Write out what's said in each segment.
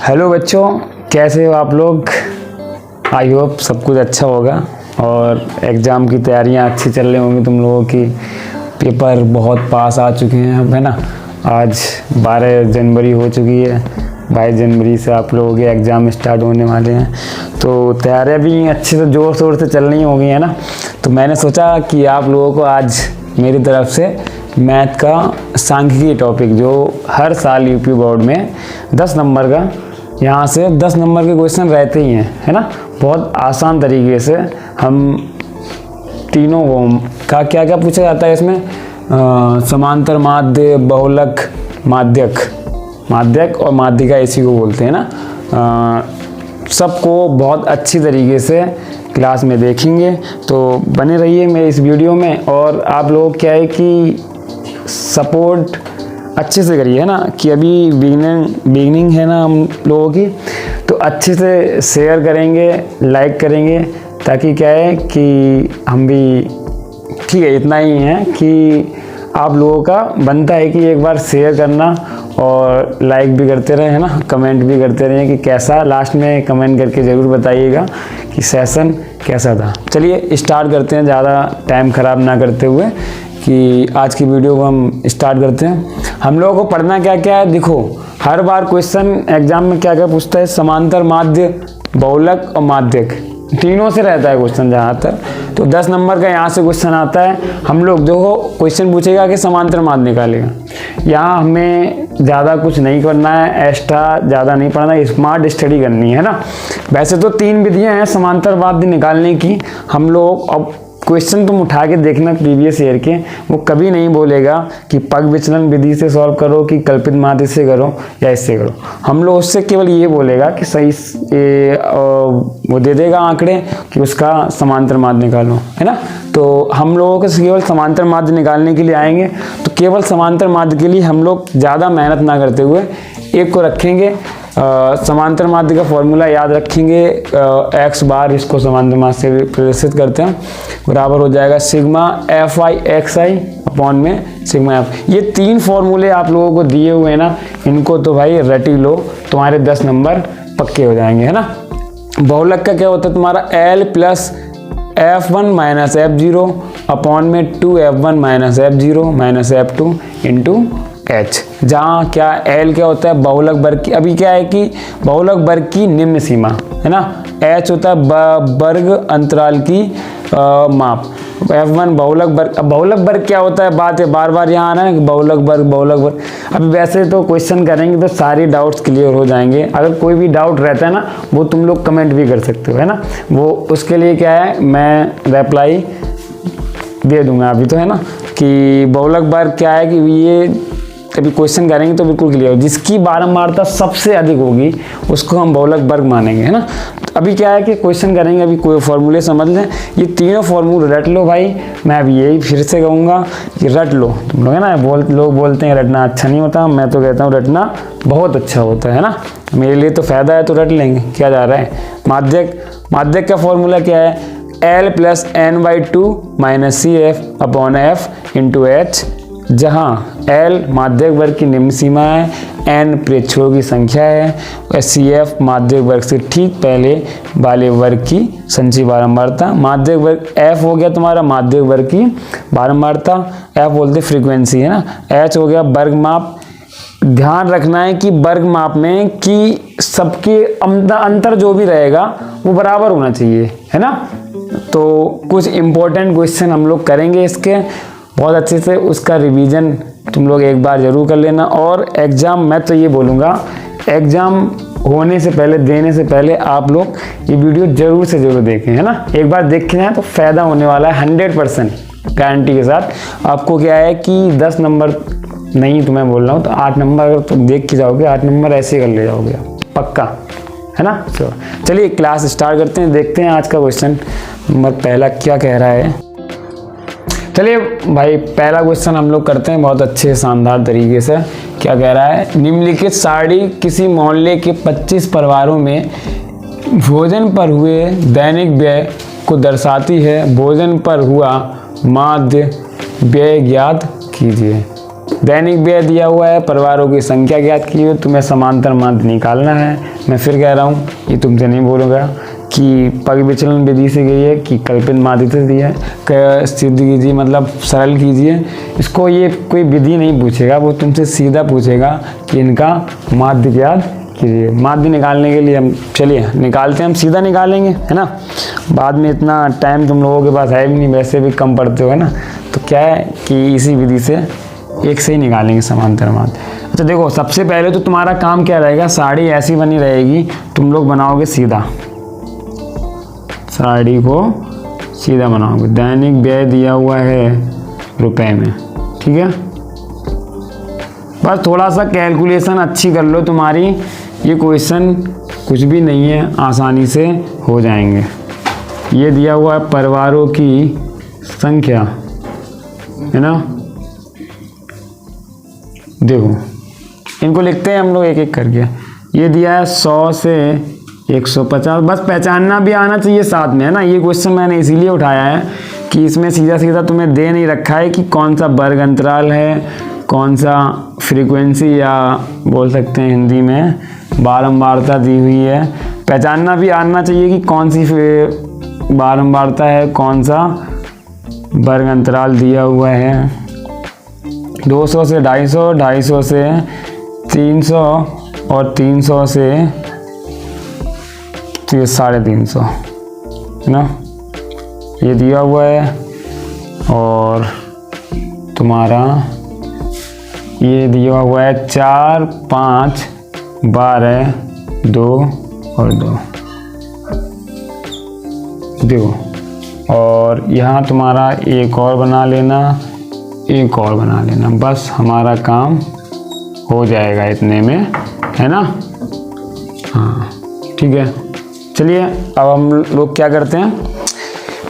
Hello बच्चों, कैसे हो आप लोग। आई होप सब कुछ अच्छा होगा और एग्ज़ाम की तैयारियां अच्छी चल रही होंगी तुम लोगों की। पेपर बहुत पास आ चुके हैं अब, है ना। आज 12 जनवरी हो चुकी है, 22 जनवरी से आप लोगों के एग्ज़ाम स्टार्ट होने वाले हैं, तो तैयारियां भी अच्छे से ज़ोर शोर से चल रही होंगी, है ना। तो मैंने सोचा कि आप लोगों को आज मेरी तरफ से मैथ का सांख्यिकी टॉपिक, जो हर साल यूपी बोर्ड में 10 नंबर का, यहाँ से 10 नंबर के क्वेश्चन रहते ही हैं, है ना। बहुत आसान तरीके से हम तीनों का क्या क्या पूछा जाता है इसमें, समांतर माध्य, बहुलक, माध्यक और माध्यिका, इसी को बोलते हैं ना। सबको बहुत अच्छी तरीके से क्लास में देखेंगे, तो बने रहिए मेरे इस वीडियो में। और आप लोग क्या है कि सपोर्ट अच्छे से करिए, है ना, कि अभी बिगनिंग है ना हम लोगों की, तो अच्छे से शेयर करेंगे, लाइक करेंगे, ताकि क्या है कि हम भी, ठीक है, इतना ही है कि आप लोगों का बनता है कि एक बार शेयर करना और लाइक भी करते रहे, है ना, कमेंट भी करते रहे कि कैसा, लास्ट में कमेंट करके ज़रूर बताइएगा कि सेशन कैसा था। चलिए स्टार्ट करते हैं, ज़्यादा टाइम ख़राब ना करते हुए, कि आज की वीडियो को हम स्टार्ट करते हैं। हम लोगों को पढ़ना क्या क्या है, देखो हर बार क्वेश्चन एग्जाम में क्या क्या पूछता है, समांतर माध्य, बहुलक और माध्यक, तीनों से रहता है क्वेश्चन जहाँ तक। तो 10 नंबर का यहाँ से क्वेश्चन आता है। हम लोग देखो क्वेश्चन पूछेगा कि समांतर माध्य निकालेगा, यहाँ हमें ज़्यादा कुछ नहीं करना है, एक्स्ट्रा ज़्यादा नहीं पढ़ना है, स्मार्ट स्टडी करनी है ना। वैसे तो 3 विधियाँ हैं समांतर माध्य निकालने की। हम लोग अब क्वेश्चन तुम उठा के देखना प्रीवियस ईयर के, वो कभी नहीं बोलेगा कि पग विचलन विधि से सॉल्व करो, कि कल्पित माध्य से करो या इससे करो। हम लोग उससे केवल ये बोलेगा कि सही वो दे देगा आंकड़े कि उसका समांतर माध्य निकालो, है ना। तो हम लोगों को केवल समांतर माध्य निकालने के लिए आएंगे, तो केवल समांतर माध्य के लिए हम लोग ज़्यादा मेहनत ना करते हुए एक को रखेंगे। समांतर माध्य का फॉर्मूला याद रखेंगे, x बार, इसको समांतर माध्य से प्रदर्शित करते हैं, बराबर हो जाएगा sigma F I x I upon में सिग्मा एफ। ये 3 फॉर्मूले आप लोगों को दिए हुए हैं ना, इनको तो भाई रट ही लो, तुम्हारे 10 नंबर पक्के हो जाएंगे, है ना। बहुलक का क्या होता है तुम्हारा, l plus f1 minus f0 upon में 2f1 minus f0 minus f2 into h, जहाँ क्या l क्या होता है, बहुलक वर्ग की, अभी क्या है कि बहुलक वर्ग की निम्न सीमा, है ना। h होता है वर्ग अंतराल की माप, f1 बहुलक वर्ग। अब बहुलक वर्ग क्या होता है, बात है बार बार यहाँ आना है कि बहुलक वर्ग। अभी वैसे तो क्वेश्चन करेंगे तो सारी डाउट्स क्लियर हो जाएंगे। अगर कोई भी डाउट रहता है ना, वो तुम लोग कमेंट भी कर सकते हो, है ना। वो उसके लिए क्या है, मैं रिप्लाई दे दूंगा अभी, तो है ना, कि बहुलक वर्ग क्या है कि ये अभी क्वेश्चन करेंगे तो बिल्कुल क्लियर हो। जिसकी बारंबारता सबसे अधिक होगी उसको हम बहुलक वर्ग मानेंगे, है ना। तो अभी क्या है कि क्वेश्चन करेंगे, अभी कोई फॉर्मूले समझ लें, ये तीनों फॉर्मूले रट लो भाई। मैं अभी यही फिर से कहूँगा कि रट लो तुम लोग, है ना। लोग बोलते हैं रटना अच्छा नहीं होता, मैं तो कहता हूँ रटना बहुत अच्छा होता है ना। मेरे लिए तो फ़ायदा है, तो रट लेंगे, क्या जा रहा है। माध्यक का फॉर्मूला क्या है, l plus n/2 minus c f upon f into h, जहाँ L माध्यक वर्ग की निम्न सीमा है, N प्रेक्षकों की संख्या है, और CF माध्यक वर्ग से ठीक पहले वाले वर्ग की संचयी बारंबारता। माध्यक वर्ग F हो गया तुम्हारा माध्यक वर्ग की बारंबारता, F बोलते फ्रीक्वेंसी, है ना। H हो गया वर्ग माप। ध्यान रखना है कि वर्ग माप में कि सबके अंतर जो भी रहेगा वो बराबर होना चाहिए, है ना। तो कुछ इम्पोर्टेंट क्वेश्चन हम लोग करेंगे इसके बहुत अच्छे से, उसका रिवीजन तुम लोग एक बार जरूर कर लेना। और एग्ज़ाम, मैं तो ये बोलूँगा, एग्ज़ाम होने से पहले, देने से पहले आप लोग ये वीडियो ज़रूर से ज़रूर देखें, है ना। एक बार देख के जाएँ तो फ़ायदा होने वाला है 100% गारंटी के साथ। आपको क्या है कि 10 नंबर नहीं तो मैं बोल रहा हूँ, तो 8 नंबर अगर तुम देख के जाओगे, 8 नंबर ऐसे कर ले जाओगे पक्का, है ना। चलिए क्लास स्टार्ट करते हैं, देखते हैं आज का क्वेश्चन नंबर पहला क्या कह रहा है। चलिए भाई पहला क्वेश्चन हम लोग करते हैं बहुत अच्छे शानदार तरीके से। क्या कह रहा है, निम्नलिखित सारणी किसी मोहल्ले के 25 परिवारों में भोजन पर हुए दैनिक व्यय को दर्शाती है। भोजन पर हुआ माध्य व्यय ज्ञात कीजिए। दैनिक व्यय दिया हुआ है, परिवारों की संख्या ज्ञात की है, तुम्हें समांतर माध्य निकालना है। मैं फिर कह रहा हूँ, ये तुमसे नहीं बोलूँगा कि पग विचलन विधि से गई है कि कल्पित माध्य से दिया है। सिद्ध कीजिए, मतलब सरल कीजिए इसको। ये कोई विधि नहीं पूछेगा, वो तुमसे सीधा पूछेगा कि इनका माध्य ज्ञात कीजिए। माध्य निकालने के लिए हम चलिए निकालते हैं, हम सीधा निकालेंगे, है ना। बाद में इतना टाइम तुम लोगों के पास है भी नहीं, वैसे भी कम पढ़ते हो, है ना। तो क्या है कि इसी विधि से एक से ही निकालेंगे समांतर माध्य। अच्छा देखो, सबसे पहले तो तुम्हारा काम क्या रहेगा, साड़ी ऐसी बनी रहेगी, तुम लोग बनाओगे सीधा, साड़ी को सीधा बनाओगे। दैनिक व्यय दिया हुआ है रुपए में, ठीक है। बस थोड़ा सा कैलकुलेशन अच्छी कर लो, तुम्हारी ये क्वेश्चन कुछ भी नहीं है, आसानी से हो जाएंगे। ये दिया हुआ है परिवारों की संख्या, है ना। देखो इनको लिखते हैं हम लोग एक एक करके। ये दिया है 100 से 150, बस पहचानना भी आना चाहिए साथ में, है ना। ये क्वेश्चन मैंने इसीलिए उठाया है कि इसमें सीधा सीधा तुम्हें दे नहीं रखा है कि कौन सा वर्ग अंतराल है, कौन सा फ्रीक्वेंसी या बोल सकते हैं हिंदी में बारंबारता दी हुई है। पहचानना भी आना चाहिए कि कौन सी बारंबारता है, कौन सा वर्ग अंतराल दिया हुआ है। 200 से 250, 250 से 300 और 300 से 350, है ना। ये दिया हुआ है। और तुम्हारा ये दिया हुआ है 4, 5, 12, 2 और 2, देखो। और यहाँ तुम्हारा एक और बना लेना, एक और बना लेना, बस हमारा काम हो जाएगा इतने में, है ना। हाँ ठीक है। चलिए अब हम लोग क्या करते हैं,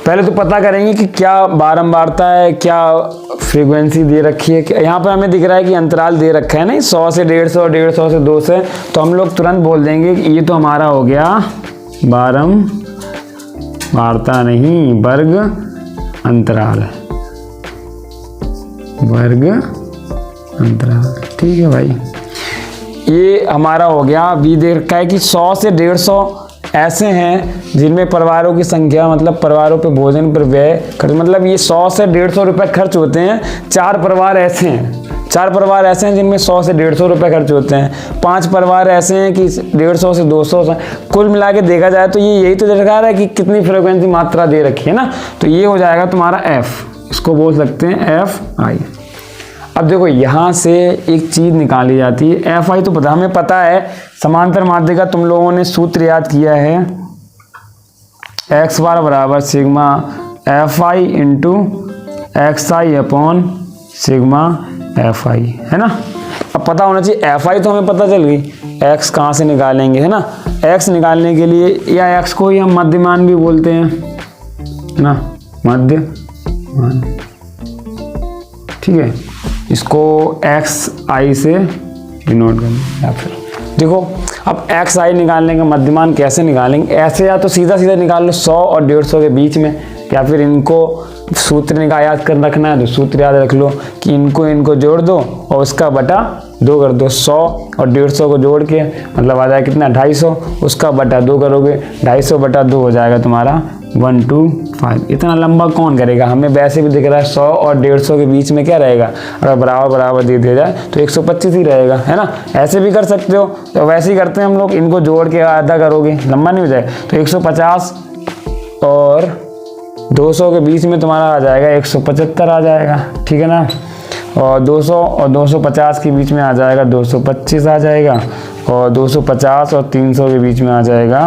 पहले तो पता करेंगे कि क्या बारंबारता है, क्या फ्रीक्वेंसी दे रखी है। यहाँ पर हमें दिख रहा है कि अंतराल दे रखा है नहीं, 100 से 150, 150 से 200, तो हम लोग तुरंत बोल देंगे कि ये तो हमारा हो गया बारंबारता नहीं, वर्ग अंतराल, वर्ग अंतराल, ठीक है भाई। ये हमारा हो गया। भी दे रखा है कि 100 से 150 ऐसे हैं जिनमें परिवारों की संख्या, मतलब परिवारों पे भोजन पर व्यय खर्च, मतलब ये 100 से 150 रुपए खर्च होते हैं। 4 परिवार ऐसे हैं जिनमें 100 से 150 रुपए खर्च होते हैं। 5 परिवार ऐसे हैं कि 150 से 200, कुल मिला के देखा जाए तो ये यही तो दिखा रहा है कि कितनी फ्रीक्वेंसी मात्रा दे रखी है ना। तो ये हो जाएगा तुम्हारा एफ, इसको बोल सकते हैं एफ आई। अब देखो यहाँ से एक चीज निकाली जाती है, एफ आई तो पता, हमें पता है समांतर माध्य का तुम लोगों ने सूत्र याद किया है, एक्स बार बराबर sigma F I into x I upon sigma F I, है ना। अब पता होना चाहिए, एफ आई तो हमें पता चल गई, एक्स कहाँ से निकालेंगे, है ना। एक्स निकालने के लिए, या एक्स को ही हम मध्यमान भी बोलते हैं, है ना, मध्यमान, ठीक है। इसको एक्स आई से डिनोट करना। या फिर देखो, अब एक्स आई निकालने का मध्यमान कैसे निकालेंगे, ऐसे या तो सीधा सीधा निकाल लो 100 और 150 के बीच में, या फिर इनको सूत्र याद कर रखना है तो सूत्र याद रख लो कि इनको जोड़ दो और उसका बटा 2 कर दो। 100 और 150 को जोड़ के मतलब आ जाएगा कितना, 250, उसका बटा 2 करोगे, 250 बटा 2 हो जाएगा तुम्हारा 125। इतना लंबा कौन करेगा, हमें वैसे भी दिख रहा है 100 और 150 के बीच में क्या रहेगा, अगर बराबर बराबर दे दिया जाए तो 125 ही रहेगा, है ना। ऐसे भी कर सकते हो, तो वैसे ही करते हैं हम लोग, इनको जोड़ के आधा करोगे, लंबा नहीं हो जाए तो 150 और 200 के बीच में तुम्हारा आ जाएगा 175 आ जाएगा, ठीक है ना। और 200 और 250 के बीच में आ जाएगा 225 आ जाएगा, और 250 और 300 के बीच में आ जाएगा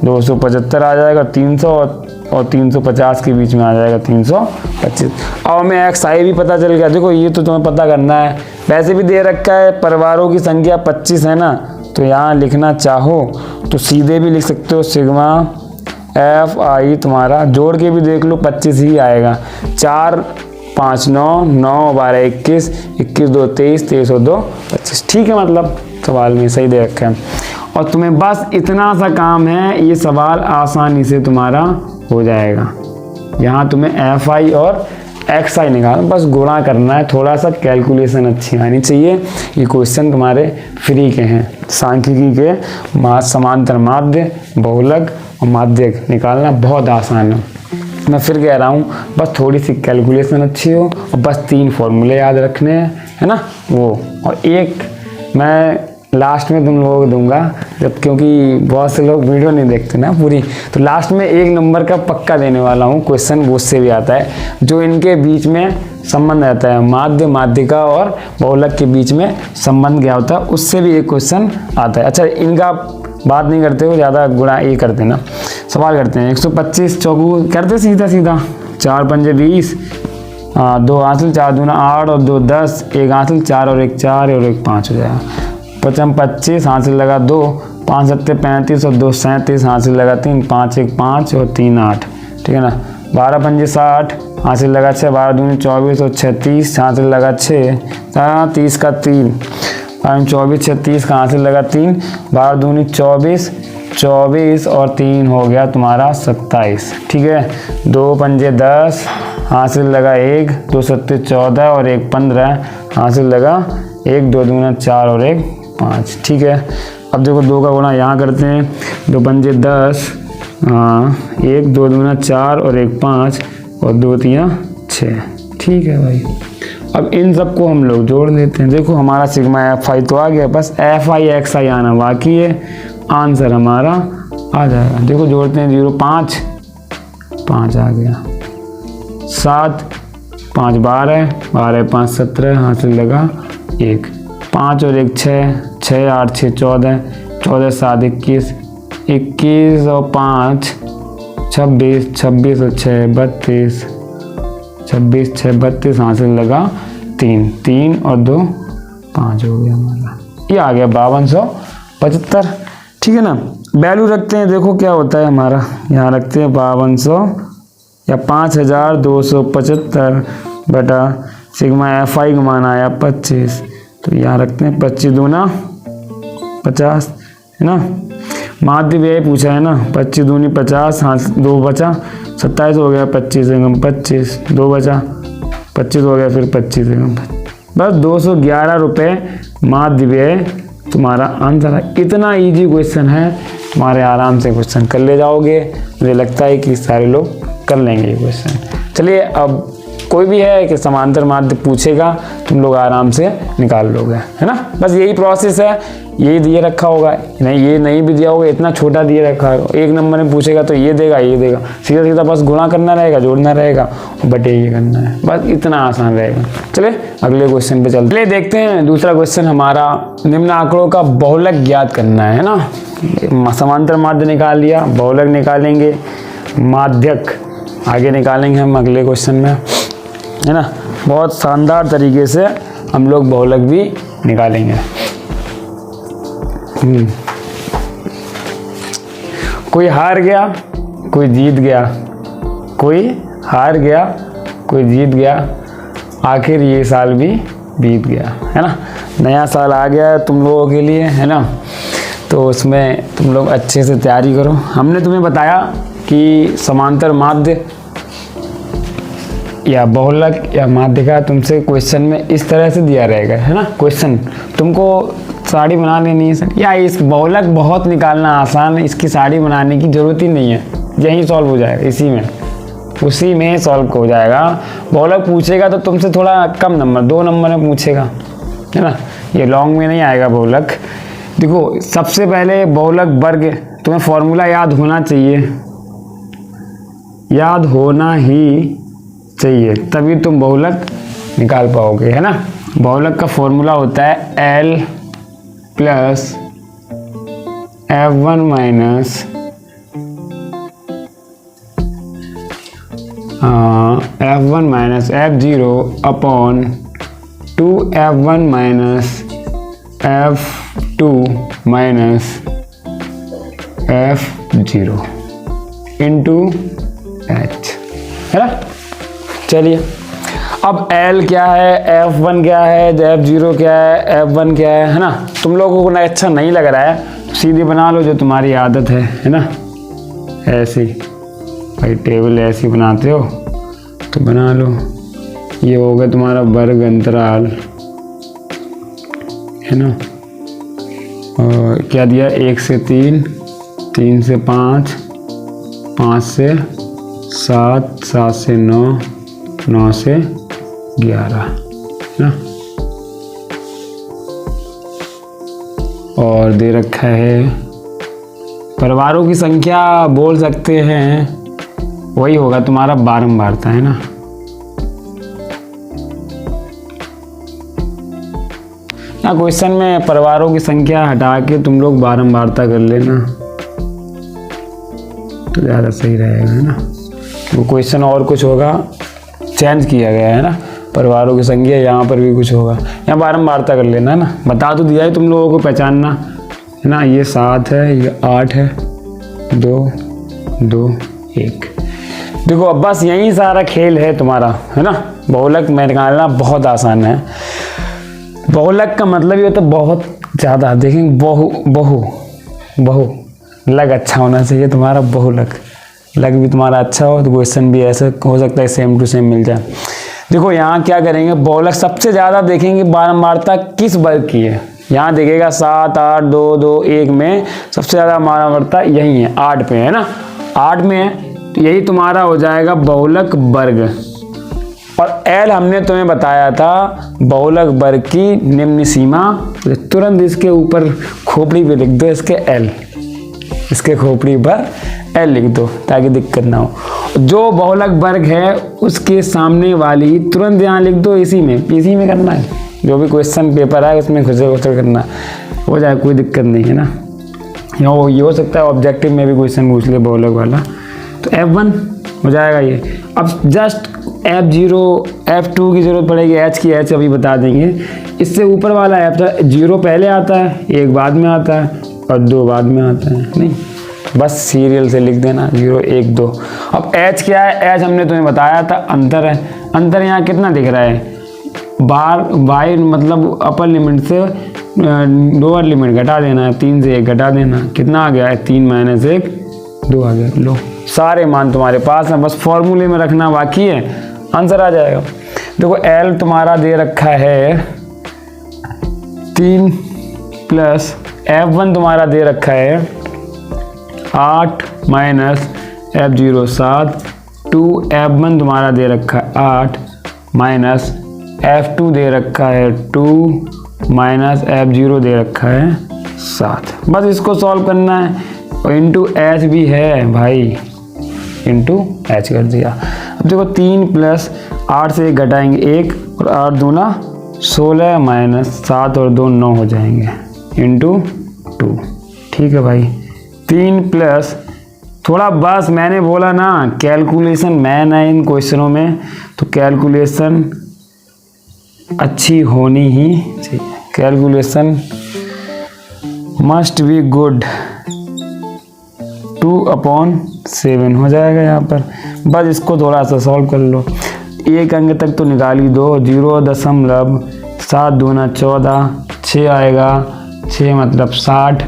275 आ जाएगा, 300 और 350 के बीच में आ जाएगा 325। अब हमें एक्स आई भी पता चल गया। देखो ये तो तुम्हें पता करना है, वैसे भी दे रखा है परिवारों की संख्या 25 है ना, तो यहाँ लिखना चाहो तो सीधे भी लिख सकते हो, सिग्मा एफ आई तुम्हारा जोड़ के भी देख लो 25 ही आएगा। 4 5 9 9 12 21 21 2 23 23 और 2 25, ठीक है। मतलब सवाल में सही दे रखा है, और तुम्हें बस इतना सा काम है, ये सवाल आसानी से तुम्हारा हो जाएगा। यहाँ तुम्हें एफ आई और एक्स आई निकालना, बस गुणा करना है, थोड़ा सा कैलकुलेशन अच्छी आनी चाहिए। ये क्वेश्चन तुम्हारे फ्री के हैं, सांख्यिकी के समांतर माध्य, बहुलक और माध्यक निकालना बहुत आसान है। मैं फिर कह रहा हूँ, बस थोड़ी सी कैलकुलेशन अच्छी हो और बस 3 फॉर्मूले याद रखने हैं, है ना वो। और एक मैं लास्ट में तुम लोगों को दूंगा, जब क्योंकि बहुत से लोग वीडियो नहीं देखते ना पूरी, तो लास्ट में 1 नंबर का पक्का देने वाला हूँ क्वेश्चन, वो उससे भी आता है, जो इनके बीच में संबंध रहता है, माध्य, माध्यिका और बहुलक के बीच में संबंध क्या होता है, उससे भी एक क्वेश्चन आता है। अच्छा, इनका बात नहीं करते हो ज़्यादा, गुणा ये करते ना, सवाल करते हैं। 125 चौकू करते सीधा सीधा, 4 पंजे 20, 2 हासिल, 4 दूना 8 और 2 10, 1 हासिल, 4 और 1 4 और 1 5 हो जाएगा। 25 हासिल लगा 2, 5 7 35 और 2 37 हासिल लगा 3, 5 1 5 और 3 8, ठीक है ना। 12 पंजे 60 हासिल लगा 6, 12 दूनी 24 और 6 30 हासिल लगा 6, 30 का 3, 24 6 30 का हासिल लगा 3, 12 दूनी 24, 24 और 3 हो गया तुम्हारा 27, ठीक है। 2 पंजे 10 हासिल लगा 1, 2 सत्ते 14 और 1 15 हासिल लगा 1, 2 दूना 4 और 1 5, ठीक है। अब देखो 2 का गुणा यहाँ करते हैं, 2 पंजे 10, 1 2 दूना 4 और 1 5 और 2 3 6, ठीक है भाई। अब इन सबको हम लोग जोड़ देते हैं। देखो हमारा सिग्मा एफ आई तो आ गया, बस एफ आई एक्स आई आना बाकी है, आंसर हमारा आ जाएगा। देखो जोड़ते हैं, 0 5 5 आ गया, 7 5 12 12 5 17 हासिल लगा 1, 5 और 1 6 6 8 6 14 14 7 21 21 और 5 26 26 और 6 32 26 6 32 हासिल लगा 3 3 और 2 5 हो गया हमारा, ये आ गया 5275, ठीक है ना। वैल्यू रखते हैं, देखो क्या होता है हमारा, यहाँ रखते हैं 5200 या 5275 बटा सिग्मा एफ आई का मान आया 25, तो यहाँ रखते हैं 25 दूना 50, है ना। माध्य व्यय पूछा है ना, 25 दूनी 50, हाँ 2 बचा, 27 हो गया, 25 एकम 25, 2 बचा, 25 हो गया, फिर 25 एकम, बस 211 रुपये माध्य व्यय तुम्हारा आंसर है। इतना इजी क्वेश्चन है, तुम्हारे आराम से क्वेश्चन कर ले जाओगे, मुझे लगता है कि सारे लोग कर लेंगे ये क्वेश्चन। चलिए, अब कोई भी है कि समांतर माध्य पूछेगा, तुम लोग आराम से निकाल लोगे, है ना। बस यही प्रोसेस है, यही दिए रखा होगा, नहीं ये नहीं भी दिया होगा, इतना छोटा दिए रखा होगा, 1 नंबर में पूछेगा तो ये देगा ये देगा, सीधा सीधा बस गुणा करना रहेगा, जोड़ना रहेगा, बटे ये करना है, बस इतना आसान रहेगा। चलिए अगले क्वेश्चन पे चलते हैं, देखते हैं। दूसरा क्वेश्चन हमारा, निम्न आंकड़ों का बहुलक ज्ञात करना है ना। समांतर माध्य निकाल लिया, बहुलक निकालेंगे, माध्यक आगे निकालेंगे हम अगले क्वेश्चन में, है ना। बहुत शानदार तरीके से हम लोग बहुलक भी निकालेंगे। कोई हार गया, कोई जीत गया, कोई हार गया, कोई जीत गया, आखिर ये साल भी बीत गया, है ना। नया साल आ गया है तुम लोगों के लिए, है ना, तो उसमें तुम लोग अच्छे से तैयारी करो। हमने तुम्हें बताया कि समांतर माध्य या बहुलक या माध्यिका तुमसे क्वेश्चन में इस तरह से दिया रहेगा, है ना। क्वेश्चन तुमको साड़ी बना लेनी है सर, या इस बहुलक बहुत निकालना आसान है, इसकी साड़ी बनाने की ज़रूरत ही नहीं है, यही सॉल्व हो जाएगा, इसी में उसी में सॉल्व हो जाएगा। बहुलक पूछेगा तो तुमसे थोड़ा कम नंबर, 2 नंबर में पूछेगा, है ना, ये लॉन्ग में नहीं आएगा बहुलक। देखो सबसे पहले बहुलक वर्ग तुम्हें फॉर्मूला याद होना चाहिए, याद होना ही चाहिए, तभी तुम बहुलक निकाल पाओगे, है ना। बहुलक का फॉर्मूला होता है L plus F1 minus F1 minus F0 upon 2F1 minus F2 minus F0 into H, है ना। चलिए अब L क्या है, F1 क्या है, F0 क्या है, F1 क्या है ना। तुम लोगों को ना अच्छा नहीं लग रहा है, सीधे बना लो जो तुम्हारी आदत है ना। ऐसे भाई टेबल ऐसी बनाते हो तो बना लो, ये हो गया तुम्हारा वर्ग अंतराल, है ना। और क्या दिया, 1 से 3, 3 से 5, 5 से 7, 7 से 9, 9 से 11 ना। और दे रखा है परिवारों की संख्या, बोल सकते हैं वही होगा तुम्हारा बारंबारता, है ना। क्वेश्चन में परिवारों की संख्या हटा के तुम लोग बारंबारता कर लेना तो ज़्यादा सही रहेगा, है ना। वो क्वेश्चन और कुछ होगा, चेंज किया गया है ना, परिवारों की संख्या यहाँ पर भी कुछ होगा, यहाँ बारंबारता कर लेना, है ना। बता तो दिया है तुम लोगों को पहचानना, है ना। ये 7 है, ये 8 है, 2 2 1। देखो अब बस यही सारा खेल है तुम्हारा, है ना। बहुलक में निकालना बहुत आसान है। बहुलक का मतलब ये होता है बहुत ज़्यादा, देखेंगे बहु लग अच्छा होना चाहिए तुम्हारा, बहुलक लग भी तुम्हारा अच्छा हो तो क्वेश्चन भी ऐसा हो सकता है सेम टू सेम मिल जाए। देखो यहाँ क्या करेंगे, बहुलक सबसे ज़्यादा देखेंगे बारंबारता किस वर्ग की है। यहाँ देखेगा 7 8 2 2 1 में सबसे ज़्यादा बारंबारता यही है, 8 पे है ना, 8 में है, तो यही तुम्हारा हो जाएगा बहुलक वर्ग। और एल हमने तुम्हें बताया था बहुलक वर्ग की निम्न सीमा, तुरंत इसके ऊपर खोपड़ी पे लिख दो इसके एल, इसके खोपड़ी पर एल लिख दो ताकि दिक्कत ना हो। जो बहुलक वर्ग है उसके सामने वाली तुरंत यहाँ लिख दो, इसी में करना है, जो भी क्वेश्चन पेपर है उसमें खुद करना हो जाए, कोई दिक्कत नहीं है ना। ये हो सकता है ऑब्जेक्टिव में भी क्वेश्चन पूछ ले बहुलक वाला, तो F1 हो जाएगा ये। अब जस्ट F0 F2 की जरूरत पड़ेगी, H की H अभी बता देंगे। इससे ऊपर वाला F0 पहले आता है, 1 बाद में आता है और 2 बाद में आता है, नहीं बस सीरियल से लिख देना 0 1 2। अब H क्या है, H हमने तुम्हें बताया था अंतर है। अंतर यहाँ कितना दिख रहा है, बाई मतलब अपर लिमिट से लोअर लिमिट घटा देना है, 3 से 1 घटा देना, कितना आ गया है 3 - 1 2 आ गया। लो सारे मान तुम्हारे पास हैं, बस फॉर्मूले में रखना बाकी है, आंसर आ जाएगा। देखो L तुम्हारा दे रखा है 3 प्लस F1 तुम्हारा दे रखा है 8 माइनस F0 7, 2 F1 तुम्हारा दे रखा है 8 माइनस F2 दे रखा है 2 माइनस F0 दे रखा है 7। बस इसको सॉल्व करना है और इंटू H भी है भाई, इंटू H कर दिया। अब देखो 3 प्लस 8 से 1 घटाएंगे 1 और 8 दूना 16 माइनस 7 और 2 9 हो जाएंगे इंटू 2। ठीक है भाई, 3 प्लस थोड़ा बस मैंने बोला ना कैलकुलेशन मैन है इन क्वेश्चनों में, तो कैलकुलेशन अच्छी होनी ही चाहिए, कैलकुलेशन मस्ट बी गुड। 2/7 हो जाएगा यहाँ पर, बस इसको थोड़ा सा सॉल्व कर लो। 1 अंक तक तो निकाल ही दो, 0.7 दूना 14, 6 आएगा, 6 मतलब 60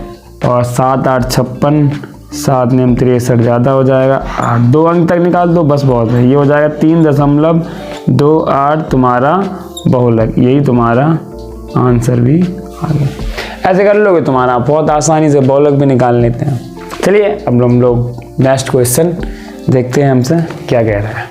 और 7 8 56, 7 9 63 ज़्यादा हो जाएगा। 8 2 अंक तक निकाल दो, बस बहुत है, ये हो जाएगा 3.28 तुम्हारा बहुलक, यही तुम्हारा आंसर भी आ गया। ऐसे कर लोगे तुम्हारा बहुत आसानी से बहुलक भी निकाल लेते हैं। चलिए अब हम लोग नेक्स्ट क्वेश्चन देखते हैं हमसे क्या कह रहा है।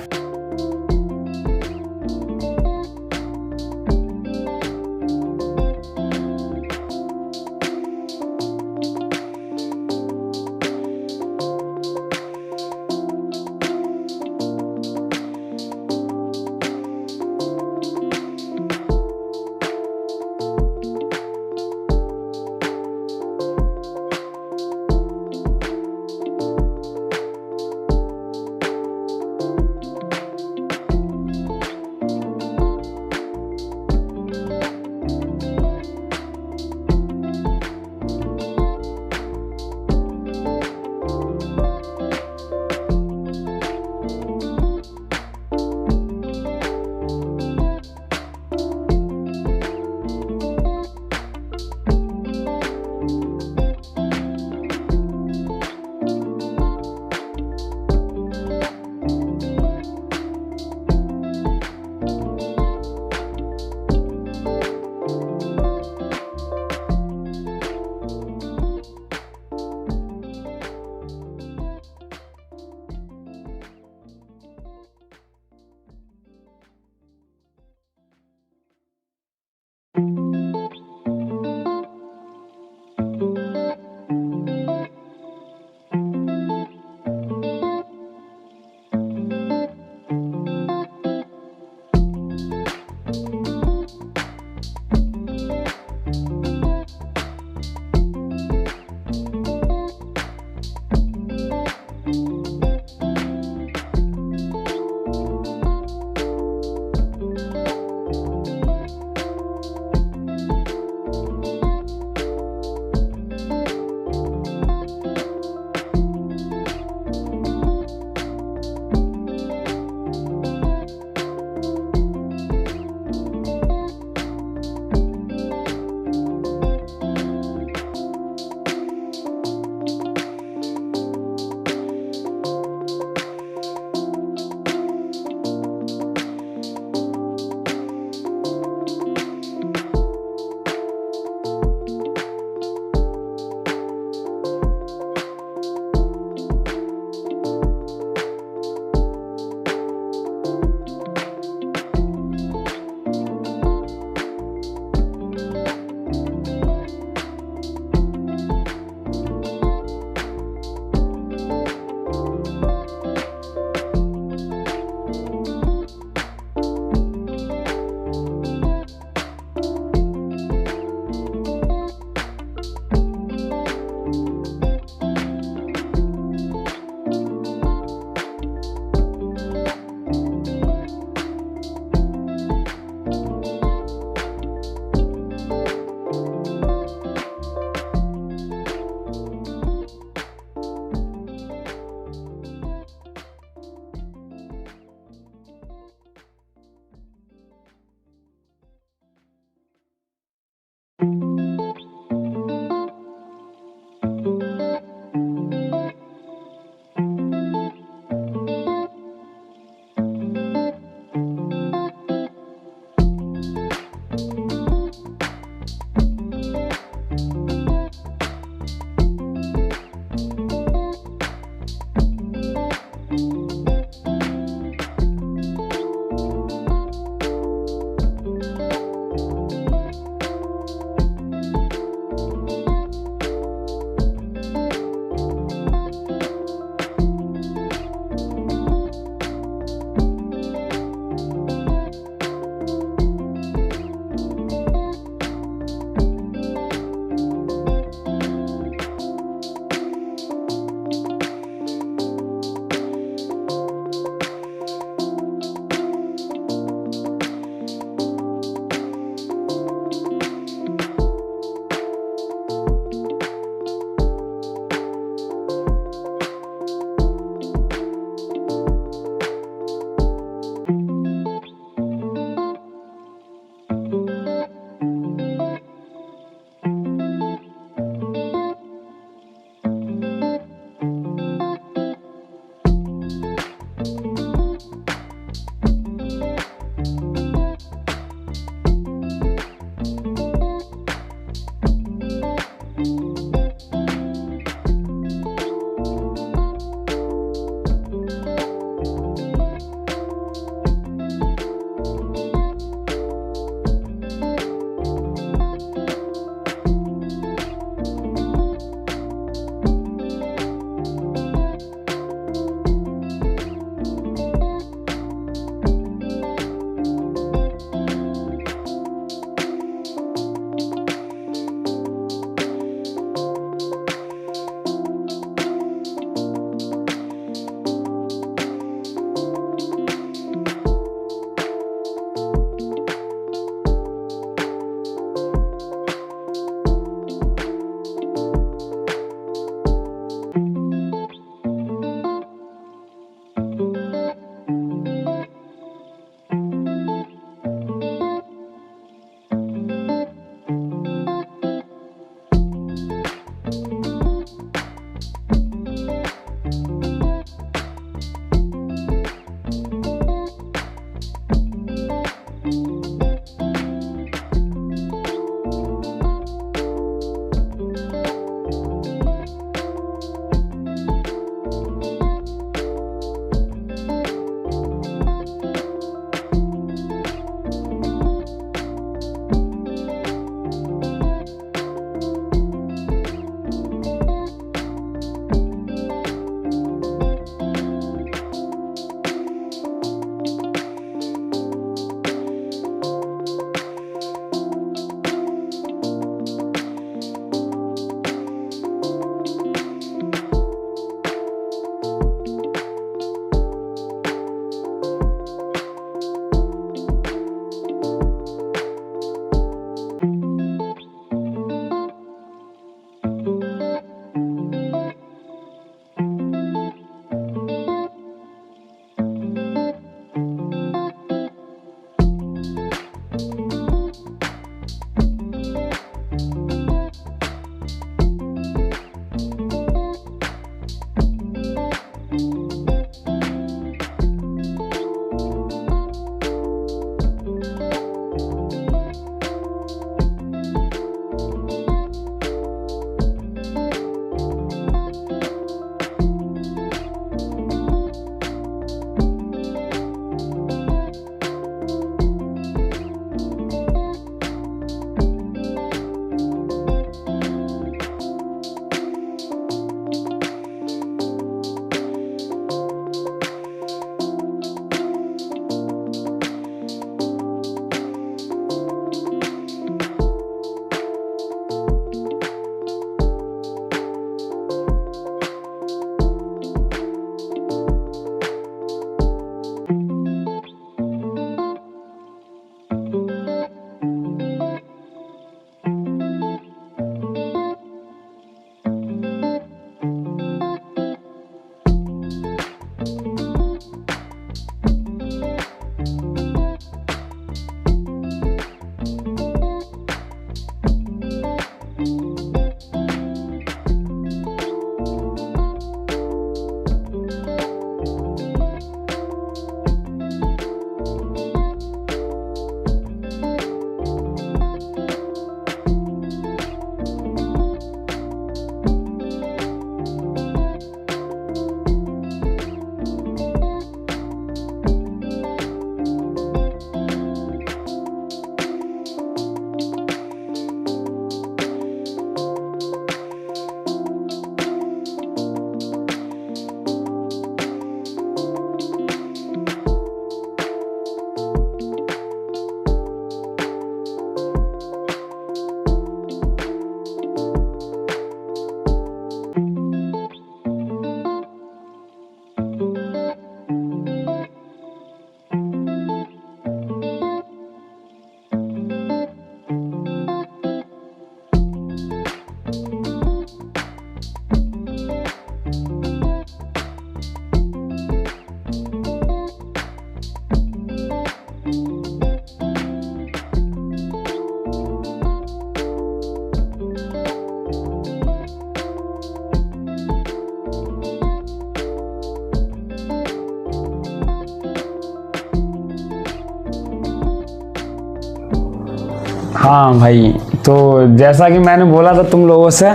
हाँ भाई, तो जैसा कि मैंने बोला था तुम लोगों से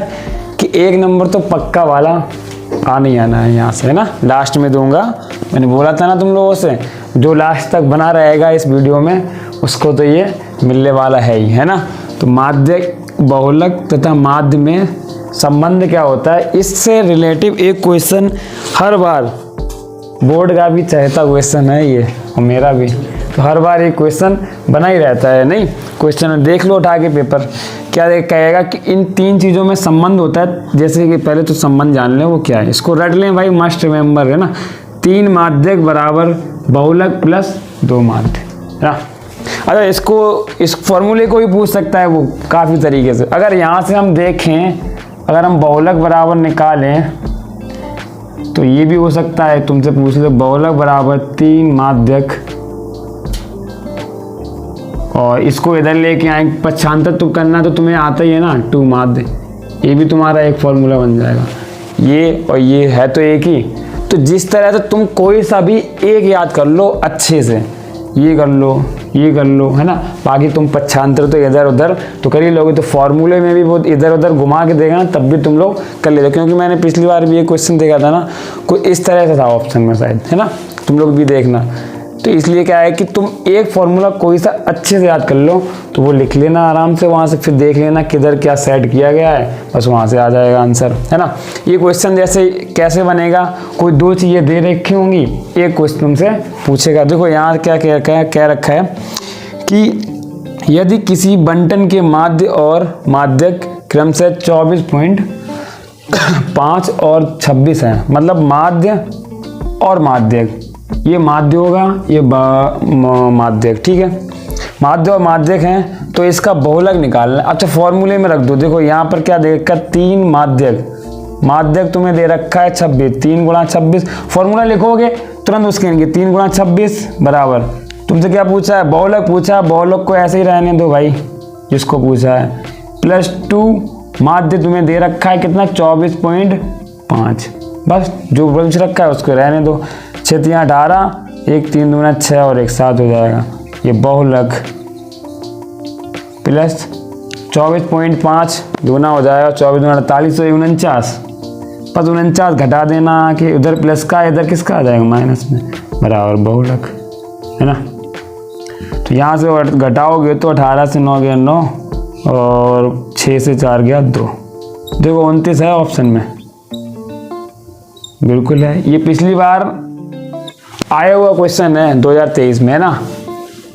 कि 1 नंबर तो पक्का वाला आना ही आना है यहाँ से, है ना। लास्ट में दूंगा, मैंने बोला था ना तुम लोगों से, जो लास्ट तक बना रहेगा इस वीडियो में उसको तो ये मिलने वाला है ही, है ना। तो माध्यक, बहुलक तथा माध्य में संबंध क्या होता है, इससे रिलेटिव एक क्वेश्चन हर बार, बोर्ड का भी चहेता क्वेश्चन है ये और मेरा भी, तो हर बार एक क्वेश्चन बना ही रहता है। नहीं, क्वेश्चन देख लो उठा के पेपर, क्या कहेगा कि इन 3 चीज़ों में संबंध होता है। जैसे कि पहले तो संबंध जान लें वो क्या है, इसको रट लें भाई, मस्ट रिमेंबर, है ना। 3 माध्यक बराबर बहुलक प्लस 2 माध्य, है ना। अच्छा, इसको, इस फॉर्मूले को भी पूछ सकता है वो काफ़ी तरीके से। अगर यहाँ से हम देखें, अगर हम बहुलक बराबर निकालें तो ये भी हो सकता है, तुमसे पूछ लो बहुलक बराबर 3 माध्यक, और इसको इधर लेके आए पक्षांतर तो करना तो तुम्हें आता ही है ना, 2 माध्य, ये भी तुम्हारा एक फॉर्मूला बन जाएगा। ये और ये है तो एक ही, तो जिस तरह से तुम कोई सा भी एक याद कर लो अच्छे से, ये कर लो, ये कर लो, है ना। बाकी तुम पक्षांतर तो इधर उधर तो कर ही लोगे, तो फॉर्मूले में भी बहुत इधर उधर घुमा के देखना तब भी तुम लोग कर लेते, क्योंकि मैंने पिछली बार भी ये क्वेश्चन देखा था ना, कोई इस तरह से था ऑप्शन में शायद, है ना। तुम लोग भी देखना। तो इसलिए क्या है कि तुम एक फॉर्मूला कोई सा अच्छे से याद कर लो, तो वो लिख लेना आराम से, वहाँ से फिर देख लेना किधर क्या सेट किया गया है, बस वहाँ से आ जाएगा आंसर, है ना। ये क्वेश्चन जैसे कैसे बनेगा, कोई 2 चीज़ें दे रखी होंगी, एक क्वेश्चन तुमसे पूछेगा। देखो यहाँ क्या कह रखा है कि यदि किसी बंटन के माध्य और माध्यक क्रमशः 24.5 और 26 है, मतलब माध्य और माध्यक, ये माध्य होगा, ये माध्यक, ठीक है। माध्य और माध्यक हैं तो इसका बहुलक निकालना। अच्छा, फॉर्मूले में रख दो। देखो यहाँ पर क्या दे रखा है, 3 माध्यक, माध्यक तुम्हें दे रखा है 26, 3 गुणा 26, फॉर्मूला लिखोगे तुरंत उसके आएंगे, 3 गुणा 26 बराबर, तुमसे क्या पूछा है, बहुलक पूछा है, बहुलक को ऐसे ही रहने दो भाई जिसको पूछा है, +2 माध्य तुम्हें दे रखा है कितना, 24.5, बस जो पूछ रखा है उसको रहने दो। 6 × 18, 1 3 दूना 6 और 1 7 हो जाएगा, ये बहुलक प्लस 24.5 दूना हो जाएगा, 24 दूना 48, 49, बस 49 घटा देना कि उधर प्लस का इधर किसका आ जाएगा माइनस में, बराबर बहुलक, है ना। तो यहाँ से घटाओगे तो 18 से 9 गया 9 और 6 से 4 गया 2, देखो 29 है ऑप्शन में, बिल्कुल है। ये पिछली बार आया हुआ क्वेश्चन है 2023 में, है ना,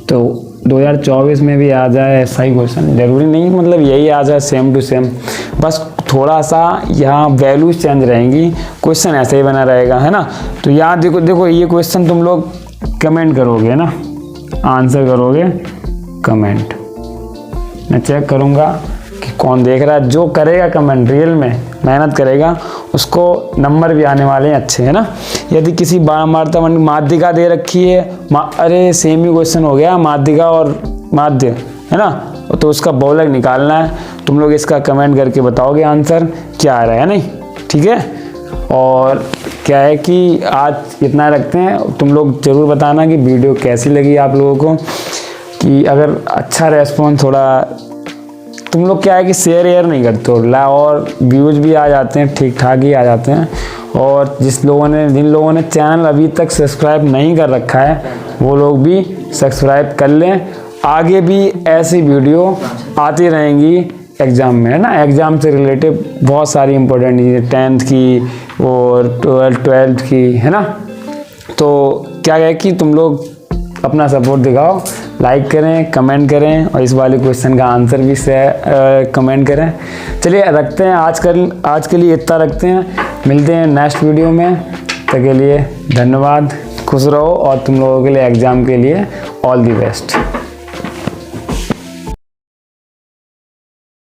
तो 2024 में भी आ जाए ऐसा ही क्वेश्चन, जरूरी नहीं मतलब यही आ जाए सेम टू सेम, बस थोड़ा सा यहाँ वैल्यूज चेंज रहेंगी, क्वेश्चन ऐसे ही बना रहेगा, है ना। तो यहाँ देखो ये क्वेश्चन तुम लोग कमेंट करोगे ना, आंसर करोगे कमेंट, मैं चेक करूँगा कि कौन देख रहा है, जो करेगा कमेंट रियल में मेहनत करेगा उसको नंबर भी आने वाले हैं अच्छे, है ना। यदि किसी बारंबारता माध्यिका दे रखी है, अरे सेम ही क्वेश्चन हो गया, माध्यिका और माध्य, है ना, तो उसका बहुलक निकालना है। तुम लोग इसका कमेंट करके बताओगे आंसर क्या आ रहा है, नहीं, ठीक है। और क्या है कि आज इतना रखते हैं, तुम लोग ज़रूर बताना कि वीडियो कैसी लगी आप लोगों को, कि अगर अच्छा रेस्पॉन्स, थोड़ा तुम लोग क्या है कि शेयर नहीं करते हो, और व्यूज़ भी आ जाते हैं, ठीक ठाक ही आ जाते हैं। और जिन लोगों ने चैनल अभी तक सब्सक्राइब नहीं कर रखा है वो लोग भी सब्सक्राइब कर लें, आगे भी ऐसी वीडियो आती रहेंगी एग्ज़ाम में, है ना। एग्ज़ाम से रिलेटेड बहुत सारी इंपॉर्टेंट चीज़ें, 10th की और 12th की, है ना। तो क्या है कि तुम लोग अपना सपोर्ट दिखाओ, लाइक करें, कमेंट करें और इस वाले क्वेश्चन का आंसर भी कमेंट करें। चलिए रखते हैं, आज के लिए इतना रखते हैं, मिलते हैं नेक्स्ट वीडियो में, तब के लिए धन्यवाद, खुश रहो और तुम लोगों के लिए एग्ज़ाम के लिए ऑल दी बेस्ट।